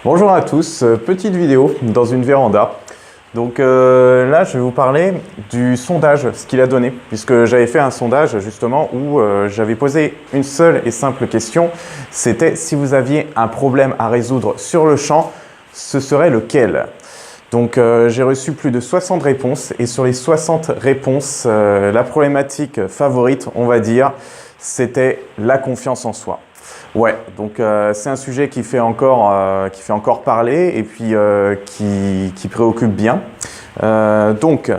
Bonjour à tous, petite vidéo dans une véranda. Donc là, je vais vous parler du sondage, ce qu'il a donné, puisque j'avais fait un sondage justement où j'avais posé une seule et simple question. C'était si vous aviez un problème à résoudre sur le champ, ce serait lequel? Donc j'ai reçu plus de 60 réponses et sur les 60 réponses, la problématique favorite, on va dire, c'était la confiance en soi. Ouais, donc c'est un sujet qui fait encore parler et puis qui préoccupe bien. Donc,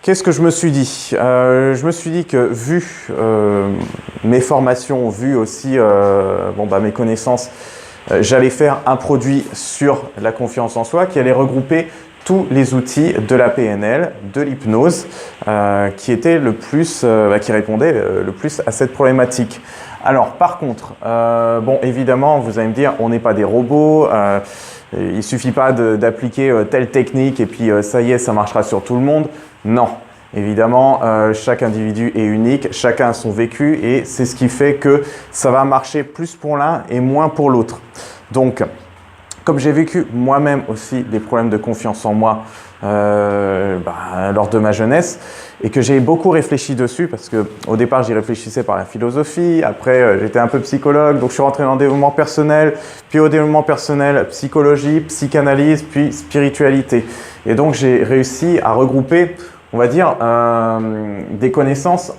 qu'est-ce que je me suis dit? Je me suis dit que vu mes formations, vu aussi mes connaissances, j'allais faire un produit sur la confiance en soi qui allait regrouper tous les outils de la PNL, de l'hypnose, qui étaient qui répondaient le plus à cette problématique. Alors, par contre, évidemment, vous allez me dire, on n'est pas des robots, il ne suffit pas d'appliquer telle technique et puis ça y est, ça marchera sur tout le monde. Non, évidemment, chaque individu est unique, chacun a son vécu et c'est ce qui fait que ça va marcher plus pour l'un et moins pour l'autre. Donc, comme j'ai vécu moi-même aussi des problèmes de confiance en moi lors de ma jeunesse et que j'ai beaucoup réfléchi dessus parce que au départ j'y réfléchissais par la philosophie, après j'étais un peu psychologue donc je suis rentré dans le développement personnel, puis au développement personnel psychologie, psychanalyse, puis spiritualité et donc j'ai réussi à regrouper on va dire des connaissances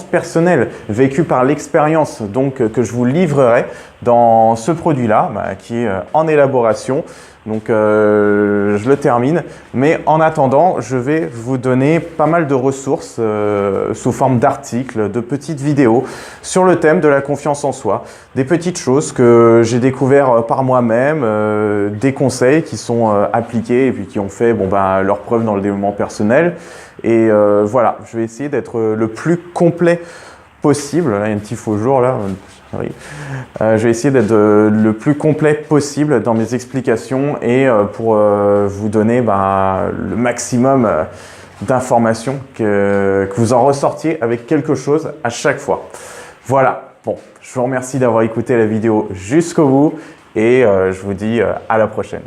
personnelles vécues par l'expérience donc que je vous livrerai dans ce produit-là qui est en élaboration. Donc je le termine, mais en attendant, je vais vous donner pas mal de ressources sous forme d'articles, de petites vidéos sur le thème de la confiance en soi, des petites choses que j'ai découvert par moi-même, des conseils qui sont appliqués et puis qui ont fait leur preuve dans le développement personnel. Et voilà, je vais essayer d'être le plus complet possible. Là, il y a un petit faux jour là. Je vais essayer d'être le plus complet possible dans mes explications et pour vous donner le maximum d'informations que vous en ressortiez avec quelque chose à chaque fois. Voilà, bon, je vous remercie d'avoir écouté la vidéo jusqu'au bout et je vous dis à la prochaine.